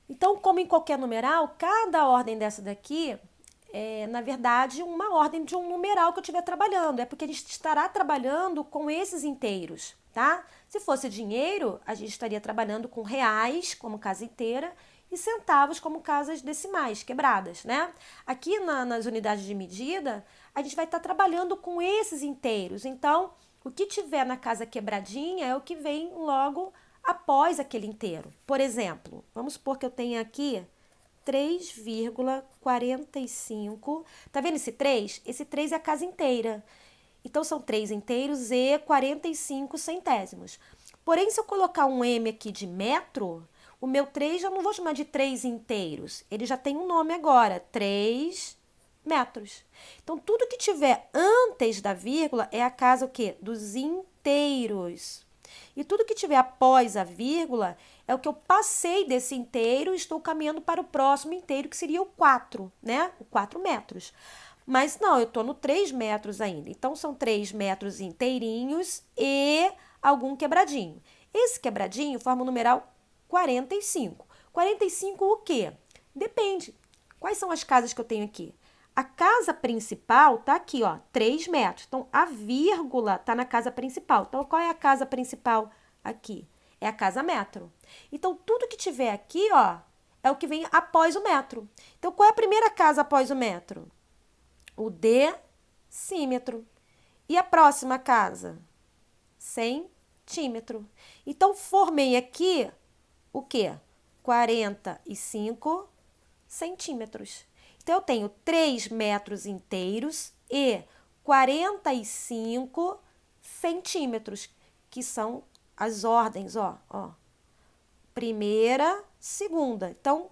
Então, como em qualquer numeral, cada ordem dessa daqui é, na verdade, uma ordem de um numeral que eu estiver trabalhando. É porque a gente estará trabalhando com esses inteiros, tá? Se fosse dinheiro, a gente estaria trabalhando com reais, como casa inteira, e centavos como casas decimais, quebradas, né? Aqui nas unidades de medida, a gente vai estar trabalhando com esses inteiros. Então, o que tiver na casa quebradinha é o que vem logo após aquele inteiro. Por exemplo, vamos supor que eu tenha aqui 3,45. Tá vendo esse 3? Esse 3 é a casa inteira. Então, são 3 inteiros e 45 centésimos. Porém, se eu colocar um M aqui de metro, o meu 3 já não vou chamar de 3 inteiros. Ele já tem um nome agora, 3 metros. Então, tudo que tiver antes da vírgula é a casa o quê? Dos inteiros. E tudo que tiver após a vírgula é o que eu passei desse inteiro e estou caminhando para o próximo inteiro, que seria o 4, né? O 4 metros. Mas não, eu estou no 3 metros ainda. Então, são 3 metros inteirinhos e algum quebradinho. Esse quebradinho forma o numeral 45. 45 o quê? Depende. Quais são as casas que eu tenho aqui? A casa principal tá aqui, ó, 3 metros. Então, a vírgula tá na casa principal. Então, qual é a casa principal aqui? É a casa metro. Então, tudo que tiver aqui, ó, é o que vem após o metro. Então, qual é a primeira casa após o metro? O decímetro. E a próxima casa? Centímetro. Então, formei aqui o quê? 45 centímetros. Então, eu tenho 3 metros inteiros e 45 centímetros, que são as ordens, ó. Primeira, segunda. Então,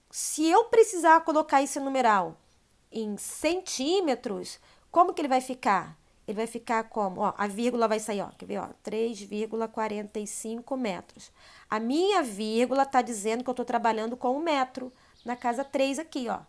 se eu precisar colocar esse numeral em centímetros, como que ele vai ficar? Ele vai ficar como? Ó, a vírgula vai sair, ó, quer ver? Ó, 3,45 metros. A minha vírgula está dizendo que eu estou trabalhando com um metro na casa 3 aqui, ó.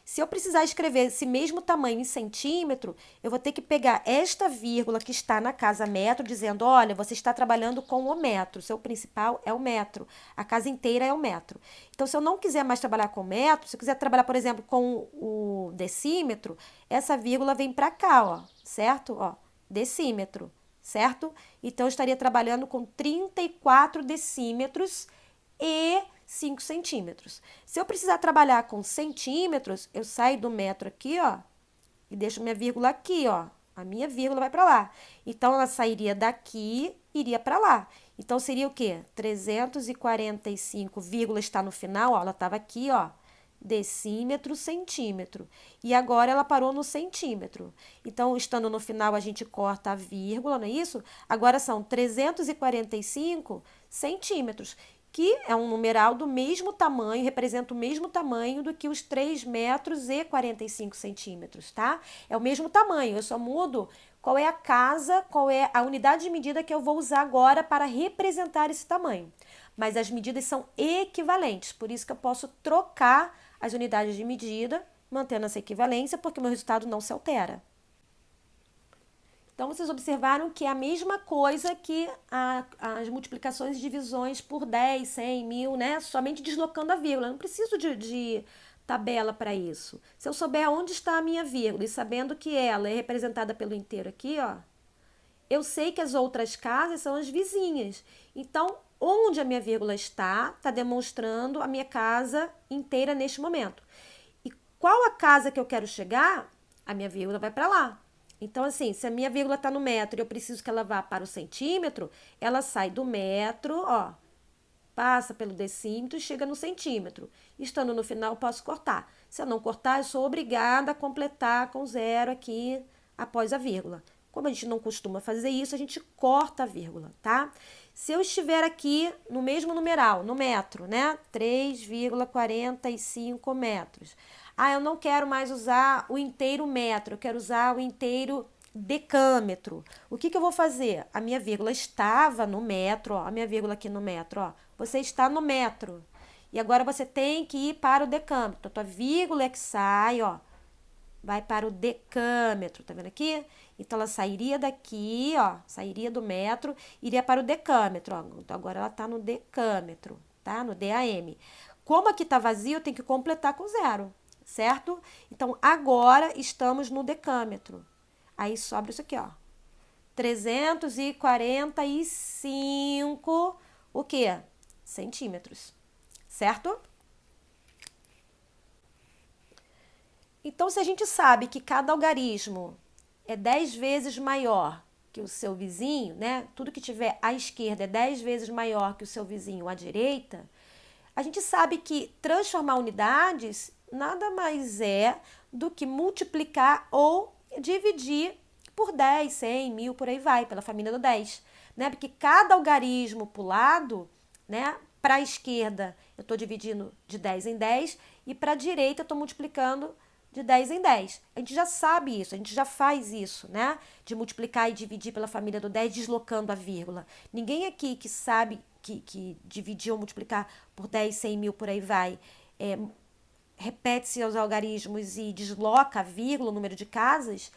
Se eu precisar escrever esse mesmo tamanho em centímetro, eu vou ter que pegar esta vírgula que está na casa metro, dizendo, olha, você está trabalhando com o metro, seu principal é o metro, a casa inteira é o metro. Então, se eu não quiser mais trabalhar com metro, se eu quiser trabalhar, por exemplo, com o decímetro, essa vírgula vem para cá, ó, certo? Ó, decímetro, certo? Então, eu estaria trabalhando com 34 decímetros e 5 centímetros. Se eu precisar trabalhar com centímetros, eu saio do metro aqui, ó, e deixo minha vírgula aqui, ó. A minha vírgula vai para lá. Então, ela sairia daqui, iria para lá. Então, seria o quê? 345, vírgula está no final, ó, ela estava aqui, ó, decímetro, centímetro. E agora ela parou no centímetro. Então, estando no final, a gente corta a vírgula, não é isso? Agora são 345 centímetros, que é um numeral do mesmo tamanho, representa o mesmo tamanho do que os 3 metros e 45 centímetros, tá? É o mesmo tamanho, eu só mudo qual é a casa, qual é a unidade de medida que eu vou usar agora para representar esse tamanho. Mas as medidas são equivalentes, por isso que eu posso trocar as unidades de medida, mantendo essa equivalência, porque o meu resultado não se altera. Então, vocês observaram que é a mesma coisa que as multiplicações e divisões por 10, 100, 1000, né? Somente deslocando a vírgula. Eu não preciso de tabela para isso. Se eu souber onde está a minha vírgula e sabendo que ela é representada pelo inteiro aqui, ó, eu sei que as outras casas são as vizinhas. Então, onde a minha vírgula está demonstrando a minha casa inteira neste momento. E qual a casa que eu quero chegar, a minha vírgula vai para lá. Então, assim, se a minha vírgula está no metro e eu preciso que ela vá para o centímetro, ela sai do metro, ó, passa pelo decímetro e chega no centímetro. Estando no final, eu posso cortar. Se eu não cortar, eu sou obrigada a completar com zero aqui após a vírgula. Como a gente não costuma fazer isso, a gente corta a vírgula, tá? Se eu estiver aqui no mesmo numeral, no metro, né? 3,45 metros. Ah, eu não quero mais usar o inteiro metro, eu quero usar o inteiro decâmetro. O que eu vou fazer? A minha vírgula estava no metro, ó, a minha vírgula aqui no metro, ó. Você está no metro. E agora você tem que ir para o decâmetro. A tua vírgula é que sai, ó, vai para o decâmetro, tá vendo aqui? Então, ela sairia daqui, ó, sairia do metro, iria para o decâmetro, ó. Então, agora ela tá no decâmetro, tá? No DAM. Como aqui está vazio, eu tenho que completar com zero, certo? Então, agora estamos no decâmetro. Aí sobra isso aqui, ó. 345, o quê? Centímetros, certo? Então, se a gente sabe que cada algarismo é 10 vezes maior que o seu vizinho, né? Tudo que tiver à esquerda é 10 vezes maior que o seu vizinho à direita, a gente sabe que transformar unidades nada mais é do que multiplicar ou dividir por 10, 100, 1000, por aí vai, pela família do 10, né? Porque cada algarismo para o lado, né? Para a esquerda eu estou dividindo de 10 em 10 e para a direita eu estou multiplicando de 10 em 10. A gente já sabe isso, a gente já faz isso, né? De multiplicar e dividir pela família do 10, deslocando a vírgula. Ninguém aqui que sabe que dividir ou multiplicar por 10, 100, 1000, por aí vai, repete seus algarismos e desloca a vírgula, o número de casas,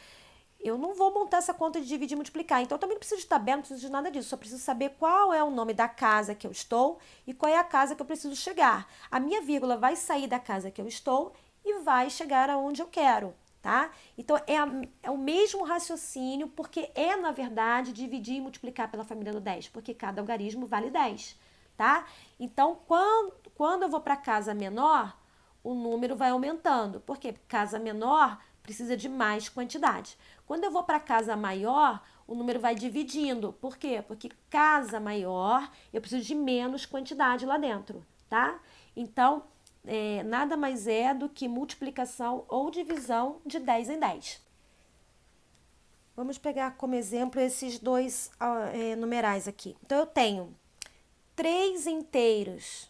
eu não vou montar essa conta de dividir e multiplicar. Então, eu também não preciso de tabela, não preciso de nada disso. Só preciso saber qual é o nome da casa que eu estou e qual é a casa que eu preciso chegar. A minha vírgula vai sair da casa que eu estou e vai chegar aonde eu quero, tá? Então, é o mesmo raciocínio, porque na verdade, dividir e multiplicar pela família do 10, porque cada algarismo vale 10, tá? Então, quando eu vou para casa menor, o número vai aumentando. Por quê? Porque casa menor precisa de mais quantidade. Quando eu vou para casa maior, o número vai dividindo. Por quê? Porque casa maior, eu preciso de menos quantidade lá dentro, tá? Então, nada mais é do que multiplicação ou divisão de 10 em 10. Vamos pegar como exemplo esses dois numerais aqui. Então, eu tenho 3 inteiros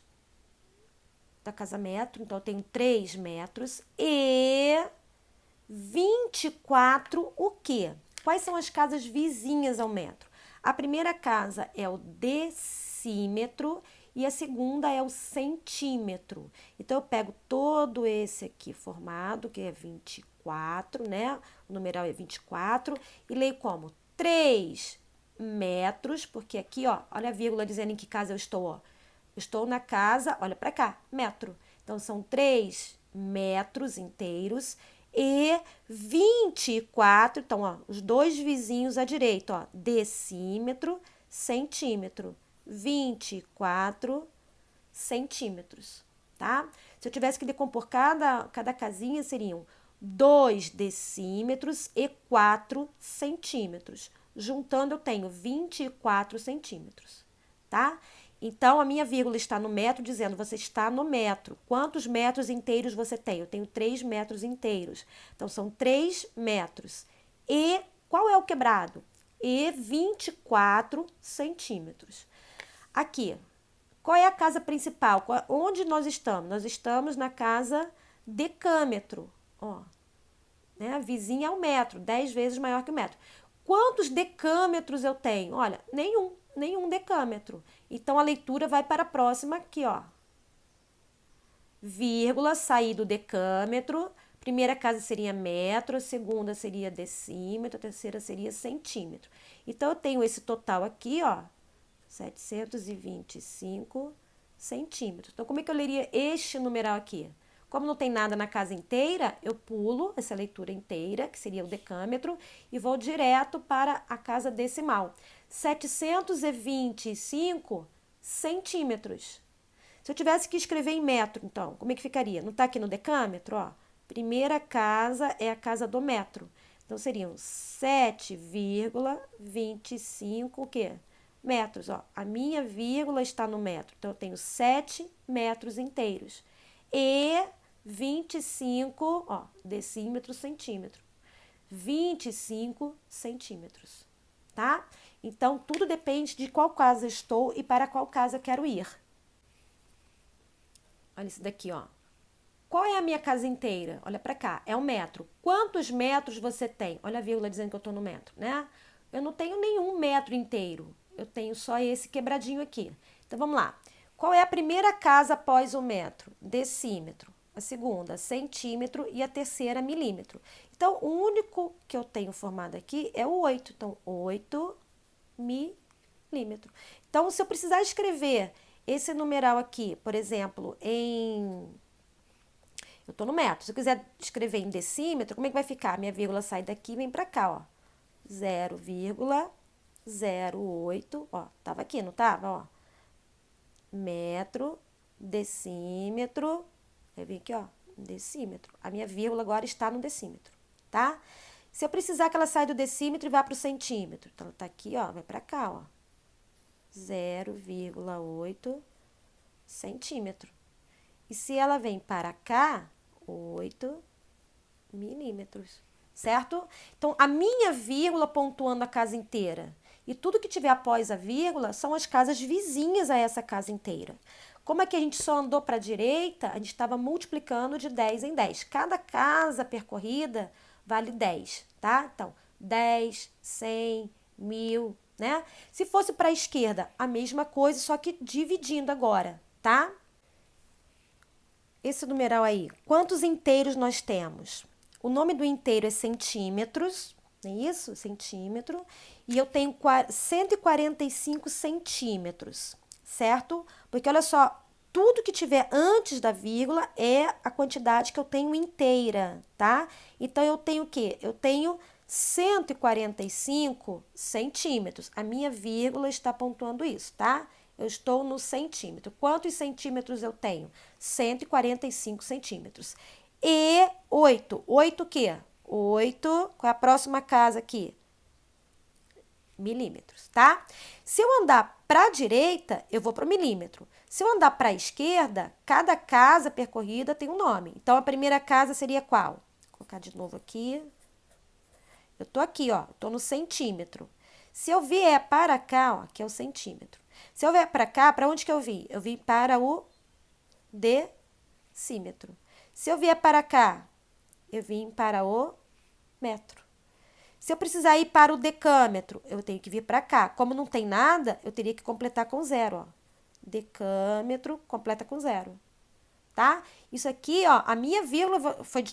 da casa metro, então eu tenho 3 metros e 24 o quê? Quais são as casas vizinhas ao metro? A primeira casa é o decímetro e a segunda é o centímetro. Então, eu pego todo esse aqui formado, que é 24, né? O numeral é 24, e leio como 3 metros, porque aqui, ó, olha a vírgula dizendo em que casa eu estou, ó. Estou na casa, olha para cá, metro. Então, são 3 metros inteiros e 24, então, ó, os dois vizinhos à direita, ó, decímetro, centímetro, 24 centímetros, tá? Se eu tivesse que decompor cada casinha, seriam 2 decímetros e 4 centímetros. Juntando, eu tenho 24 centímetros, tá? Então, a minha vírgula está no metro, dizendo você está no metro. Quantos metros inteiros você tem? Eu tenho 3 metros inteiros. Então, são 3 metros. E qual é o quebrado? E 24 centímetros. Aqui, qual é a casa principal? Onde nós estamos? Nós estamos na casa decâmetro. Ó, né? A vizinha é o metro, 10 vezes maior que o metro. Quantos decâmetros eu tenho? Olha, nenhum decâmetro. Então, a leitura vai para a próxima aqui, ó. Vírgula, sair do decâmetro. Primeira casa seria metro, a segunda seria decímetro, a terceira seria centímetro. Então, eu tenho esse total aqui, ó, 725 centímetros. Então, como é que eu leria este numeral aqui? Como não tem nada na casa inteira, eu pulo essa leitura inteira, que seria o decâmetro, e vou direto para a casa decimal. 725 centímetros. Se eu tivesse que escrever em metro, então, como é que ficaria? Não está aqui no decâmetro, ó? Primeira casa é a casa do metro. Então, seriam 7,25 o quê? Metros, ó. A minha vírgula está no metro. Então, eu tenho 7 metros inteiros. E 25, ó, decímetro, centímetro. 25 centímetros, tá? Então, tudo depende de qual casa estou e para qual casa quero ir. Olha isso daqui, ó. Qual é a minha casa inteira? Olha para cá, é um metro. Quantos metros você tem? Olha a vírgula dizendo que eu estou no metro, né? Eu não tenho nenhum metro inteiro. Eu tenho só esse quebradinho aqui. Então, vamos lá. Qual é a primeira casa após o metro? Decímetro. A segunda, centímetro. E a terceira, milímetro. Então, o único que eu tenho formado aqui é o 8. Então, 8 milímetros. Então, se eu precisar escrever esse numeral aqui, por exemplo, eu estou no metro. Se eu quiser escrever em decímetro, como é que vai ficar? Minha vírgula sai daqui e vem para cá, ó. 0,08, ó. Tava aqui, não tava, ó. Metro, decímetro. Aí vem aqui, ó, decímetro. A minha vírgula agora está no decímetro, tá? Se eu precisar que ela saia do decímetro e vá para o centímetro. Então, ela tá aqui, ó, vai para cá, ó. 0,8 centímetro. E se ela vem para cá, 8 milímetros, certo? Então, a minha vírgula pontuando a casa inteira. E tudo que tiver após a vírgula são as casas vizinhas a essa casa inteira. Como é que a gente só andou para a direita? A gente estava multiplicando de 10 em 10. Cada casa percorrida vale 10, tá? Então, 10, 100, 1000, né? Se fosse para a esquerda, a mesma coisa, só que dividindo agora, tá? Esse numeral aí, quantos inteiros nós temos? O nome do inteiro é centímetros, não é isso? Centímetro. E eu tenho 145 centímetros, certo? Porque olha só, tudo que tiver antes da vírgula é a quantidade que eu tenho inteira, tá? Então, eu tenho o quê? Eu tenho 145 centímetros. A minha vírgula está pontuando isso, tá? Eu estou no centímetro. Quantos centímetros eu tenho? 145 centímetros. E 8. 8 o quê? 8. Qual é a próxima casa aqui? Milímetros, tá? Se eu andar para a direita, eu vou para o milímetro. Se eu andar para a esquerda, cada casa percorrida tem um nome. Então, a primeira casa seria qual? Vou colocar de novo aqui. Eu tô aqui, ó. Tô no centímetro. Se eu vier para cá, ó, aqui é o centímetro. Se eu vier para cá, para onde que eu vim? Eu vim para o decímetro. Se eu vier para cá, eu vim para o metro. Se eu precisar ir para o decâmetro, eu tenho que vir para cá. Como não tem nada, eu teria que completar com 0, ó. Decâmetro, completa com 0. Tá? Isso aqui, ó, a minha vírgula foi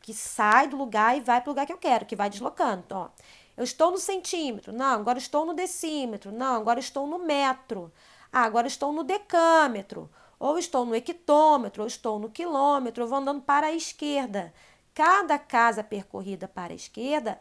que sai do lugar e vai para o lugar que eu quero, que vai deslocando. Então, ó, eu estou no centímetro. Não, agora estou no decímetro. Não, agora estou no metro. Ah, agora estou no decâmetro. Ou estou no hectômetro, ou estou no quilômetro. Eu vou andando para a esquerda. Cada casa percorrida para a esquerda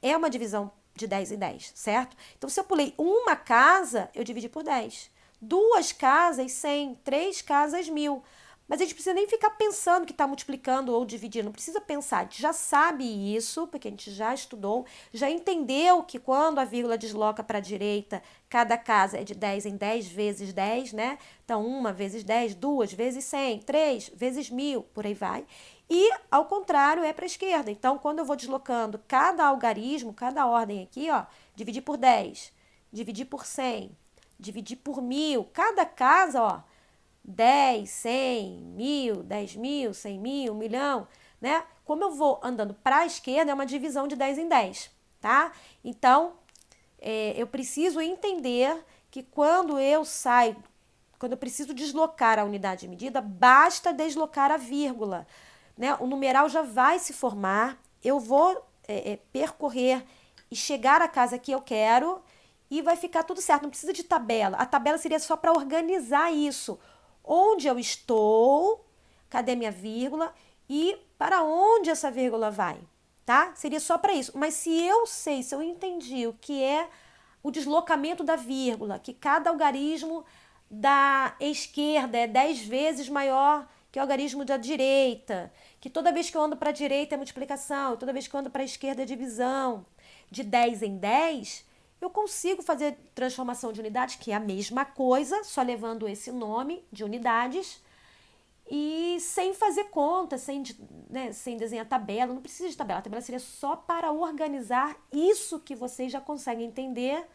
é uma divisão de 10 em 10, certo? Então, se eu pulei uma casa, eu dividi por 10. 2 casas, 100. 3 casas, 1000. Mas a gente precisa nem ficar pensando que está multiplicando ou dividindo. Não precisa pensar. A gente já sabe isso, porque a gente já estudou, já entendeu que quando a vírgula desloca para a direita, cada casa é de 10 em 10 vezes 10, né? Então, 1 vezes 10, 2 vezes 100, 3 vezes 1000, por aí vai. E, ao contrário, é para a esquerda. Então, quando eu vou deslocando cada algarismo, cada ordem aqui, ó, dividir por 10, dividir por 100, dividir por 1000, cada casa, ó, 10, 100, 1000, 10.000, 100.000, 1 milhão, né? Como eu vou andando para a esquerda, é uma divisão de 10 em 10, tá? Então, eu preciso entender que quando eu preciso deslocar a unidade de medida, basta deslocar a vírgula, né? O numeral já vai se formar, eu vou percorrer e chegar à casa que eu quero e vai ficar tudo certo, não precisa de tabela. A tabela seria só para organizar isso. Onde eu estou, cadê minha vírgula e para onde essa vírgula vai, tá? Seria só para isso. Mas se eu entendi o que é o deslocamento da vírgula, que cada algarismo da esquerda é 10 vezes maior que o algarismo da direita, que toda vez que eu ando para a direita é multiplicação, toda vez que eu ando para a esquerda é divisão, de 10 em 10, eu consigo fazer transformação de unidades, que é a mesma coisa, só levando esse nome de unidades, e sem fazer conta, sem desenhar tabela, não precisa de tabela. A tabela seria só para organizar isso que vocês já conseguem entender,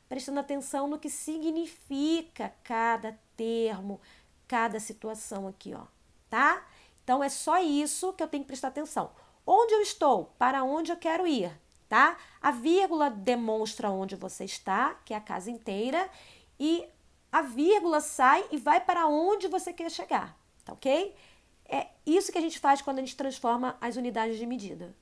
prestando atenção no que significa cada termo, cada situação aqui, ó, tá? Então, é só isso que eu tenho que prestar atenção. Onde eu estou? Para onde eu quero ir? Tá? A vírgula demonstra onde você está, que é a casa inteira, e a vírgula sai e vai para onde você quer chegar, tá ok? É isso que a gente faz quando a gente transforma as unidades de medida.